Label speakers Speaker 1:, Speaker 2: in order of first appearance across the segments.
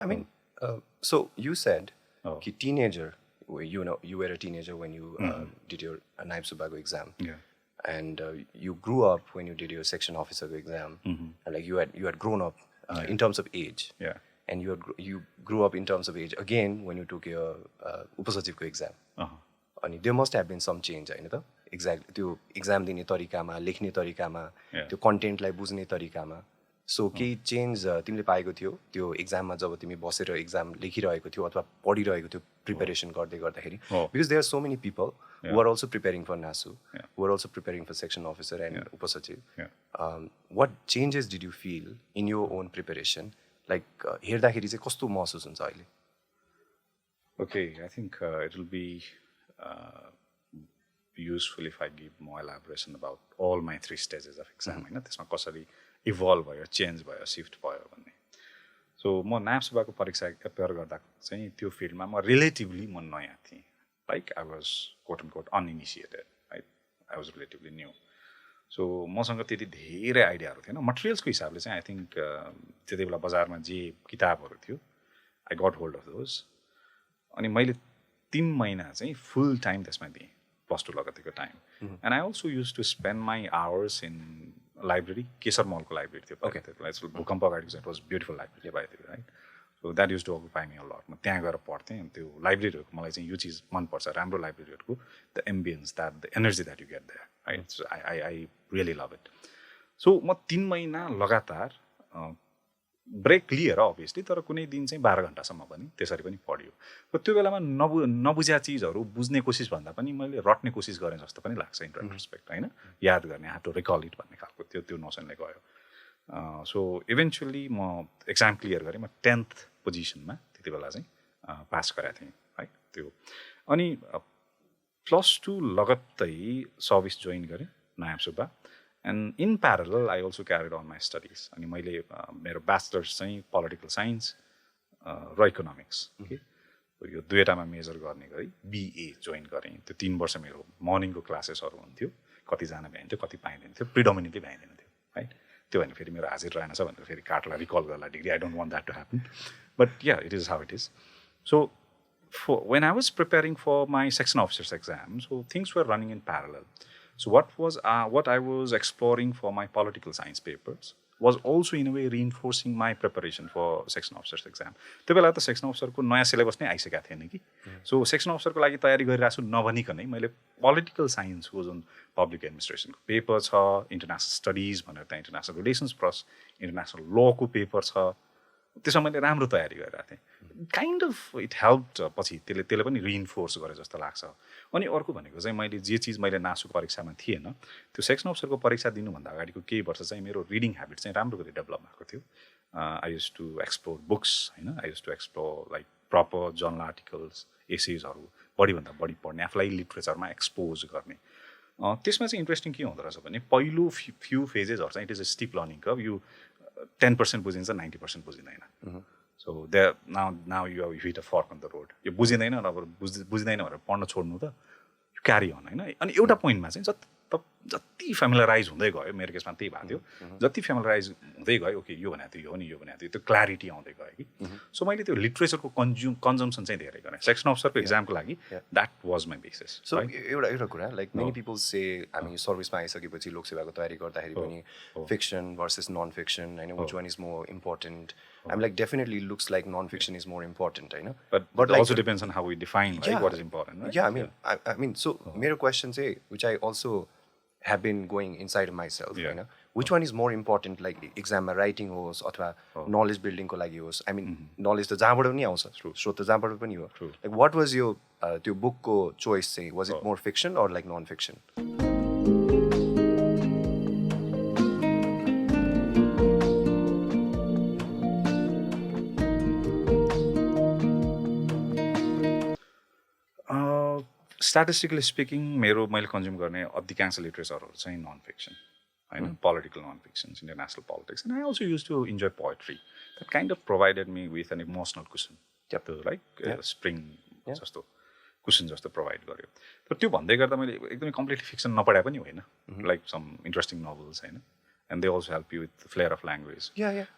Speaker 1: I mean, so you said
Speaker 2: Oh.
Speaker 1: teenager, you were a teenager when you did your Naib Subago exam.
Speaker 2: Yeah.
Speaker 1: And you grew up when you did your section officer exam. And like you had grown up in terms of age.
Speaker 2: Yeah.
Speaker 1: And you grew up in terms of age again when you took your उपसचिवको exam. अनि there must have been some change हैन त exactly त्यो exam दिने तरिकामा लेख्ने तरिकामा त्यो कन्टेन्टलाई बुझ्ने तरिकामा सो केही चेन्ज तिमीले पाएको थियो त्यो एक्जाममा जब तिमी बसेर एक्जाम लेखिरहेको थियो अथवा पढिरहेको थियो प्रिपरेसन गर्दै गर्दाखेरि because there are so many people who are also preparing for नासु who are also preparing for section officer and उपसचिव what changes did you feel in your own preparation like हेर्दाखेरि चाहिँ कस्तो महसुस हुन्छ अहिले
Speaker 2: Okay, I think it will be useful if I give more elaboration about all my 3 stages of exam. त्यसमा कसरी evolve भयो, चेन्ज भयो, सिफ्ट भयो भन्ने. सो म नाइब सुब्बाको परीक्षा एपियर गर्दा चाहिँ त्यो फिल्डमा म रिलेटिभली म नयाँ थिएँ. Like I was quote and quote uninitiated, right? I was relatively new. So मसँग त्यति धेरै आइडियाहरू थिएन. मटेरियल्सको हिसाबले चाहिँ आई थिङ्क त्यति बेला बजारमा जे किताबहरू थियो I got hold of those. अनि मैले 3 महिना चाहिँ फुल टाइम त्यसमा दिएँ प्लस 2 लगतको time. And I also use to spend my hours in library. Kaiser मलको लाइब्रेरी थियो त्यति भूकम्प अगाडिको इट वाज ब्युटिफुल लाइब्रेरी बाई थियो, right? So that use to occupy me a lot. म त्यहाँ गएर पढ्थेँ. त्यो लाइब्रेरीहरूको मलाई चाहिँ यो चिज मनपर्छ, राम्रो लाइब्रेरीहरूको the ambience that the energy that you get there, right? So I really love it. So म 3 महिना लगातार ब्रेक लिएर अभियसली, तर कुनै दिन चाहिँ 12 घन्टासम्म पनि त्यसरी पनि पढ्यो. र त्यो बेलामा नबुझ्या चिजहरू बुझ्ने कोसिस भन्दा पनि मैले रट्ने कोसिस गरेँ जस्तो पनि लाग्छ इन रेट्रोस्पेक्ट, होइन? याद गर्ने, हाउ टु रिकल इट भन्ने खालको त्यो नोसनले गयो. सो इभेन्चुअली म एक्जाम क्लियर गरेँ. म 10th पोजिसनमा त्यति बेला चाहिँ पास गरेको थिएँ, राइट? त्यो अनि +2 लगत्तै सर्भिस जोइन गरेँ नायब सुब्बा. And in parallel I also carried on my studies. अनि मैले मेरो ब्याचलर्स चाहिँ पोलिटिकल साइन्स र इकोनोमिक्स, यो दुईवटामा मेजर गर्ने गरी बिए जोइन गरेँ. त्यो 3 वर्ष मेरो मर्निङको क्लासेसहरू हुन्थ्यो. कतिजना भ्याइन्थ्यो, कति पाइँदैन थियो. प्रिडोमिनेटली भ्याइँदैन थियो, राइट? त्यो भने फेरि मेरो हाजिर रहेन छ भनेर फेरि काटलाई रिकल गर्ला degree. I don't want that to happen, but yeah it is how it is. So when I was preparing for my section officers exam, so things were running in parallel. So what I was exploring for my political science papers was also in a way reinforcing my preparation for section officers exam. त्यो बेला त section अफिसरको नयाँ syllabus नै आइसकेको थिएन कि. So section अफिसरको लागि तयारी गरिरहेको छु नभनिकनै मैले पोलिटिकल साइन्सको जुन पब्लिक एडमिनिस्ट्रेसनको पेपर छ, इन्टरनेसनल स्टडिज भनेर त्यहाँ इन्टरनेसनल रिलेसन्स प्लस इन्टरनेसनल लको पेपर छ, त्यसमा मैले राम्रो तयारी गरिरहेको थिएँ. Kind of it help. पछि त्यसले पनि रिइन्फोर्स गरे जस्तो लाग्छ. अनि अर्को भनेको चाहिँ मैले जे चिज मैले नासुको परीक्षामा थिएन, त्यो सेक्सन अफिसरको परीक्षा दिनुभन्दा अगाडिको केही वर्ष चाहिँ मेरो रिडिङ ह्याबिट चाहिँ राम्रो गरी डेभलप भएको थियो. I use to explore books, होइन? I use to explore like proper journal articles, एसेजहरू बढीभन्दा बढी पढ्ने, आफूलाई लिट्रेचरमा एक्सपोज गर्ने. त्यसमा चाहिँ इन्ट्रेस्टिङ के हुँदो रहेछ भने पहिलो फ्यु फेजेसहरू चाहिँ it is a steep learning curve. You 10% बुझिन्छ, 90% बुझिँदैन. So now you hit a fork on the road. यो बुझिँदैन, अब बुझिँदैन भनेर पढ्न छोड्नु त क्यारी अन, होइन? अनि एउटा पोइन्टमा चाहिँ जति फेमिलराइज हुँदै गयो, मेरो केसमा त्यही भएको थियो, जति फेमिलराइज हुँदै गयो, ओके यो भनेको थियो, यो नि यो भनेको थियो, त्यो क्ल्यारिटी आउँदै गयो कि. सो मैले त्यो लिट्रेचरको कन्जम्सन चाहिँ धेरै गरेँ सेक्सन अफिसरको एक्जामको लागि. That was my basis. So
Speaker 1: एउटा कुरा लाइक मेनी पिपल से हामी सर्भिसमा आइसकेपछि लोकसेवाको तयारी गर्दाखेरि पनि फिक्सन भर्सेस नन फिक्सन, होइन? Which one is more important? I'm like definitely looks like non-fiction is more important, right?
Speaker 2: But like, also depends on how we define what is important, right?
Speaker 1: Yeah, I mean, so my question say, which I also have been going inside of myself, you know, which one is more important, like exam writing होस् अथवा knowledge building को लागि होस्? I mean, knowledge त जहाँबाट पनि आउँछ, स्रोत त जहाँबाट पनि हो. Like, what was your त्यो book को choice चाहिँ? Was it more fiction or like non-fiction?
Speaker 2: Statistically speaking मैले कन्ज्युम गर्ने अधिकांश लिट्रेचरहरू चाहिँ नन फिक्सन, होइन? Political non fiction, international politics. And I also use to enjoy poetry. That kind of provided me with an emotional cushion, like spring जस्तो cushion जस्तो provide गर्यो. तर त्यो भन्दै गर्दा मैले एकदमै कम्प्लिटली फिक्सन नपढाए पनि होइन, लाइक सम इन्ट्रेस्टिङ नोभल्स, होइन? And they also help you with flair of language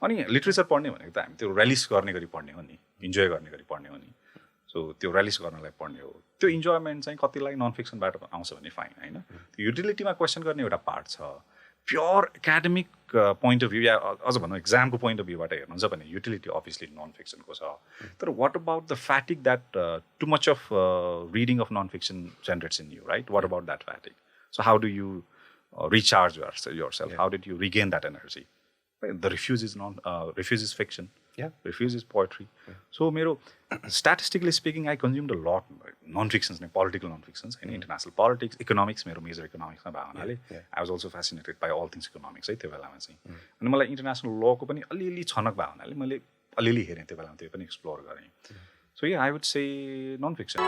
Speaker 2: अनि लिट्रेचर पढ्ने भनेको त हामी त्यो रेलिस गर्ने गरी पढ्ने हो नि इन्जोय गर्ने गरी पढ्ने हो नि सो त्यो रेलिस गर्नलाई पढ्ने हो त्यो इन्जोयमेन्ट चाहिँ कतिलाई नन फिक्सनबाट आउँछ भने फाइन होइन त्यो युटिलिटीमा क्वेसन गर्ने एउटा पार्ट छ pure academic point of view या अझ भनौँ एक्जामको पोइन्ट अफ भ्यूबाट हेर्नुहुन्छ भने युटिलिटी अभियसली नन फिक्सनको छ तर what about the fatigue that too much of reading of non fiction generates in you right what about that fatigue so how do you recharge yourself? How did you regain that energy? The refuse is fiction. Refuse is poetry. So, statistically speaking, I consumed a lot non-fictions, political non-fictions, international politics, economics. मेरो major economics मा भएको हुनाले I was also fascinated by all things economics है त्यो बेलामा चाहिँ अनि मलाई international law को पनि अलिअलि छनक भएको हुनाले मैले अलिअलि हेरेँ त्यो बेलामा त्यो पनि एक्सप्लोर गरेँ. So yeah, I would say non-fiction.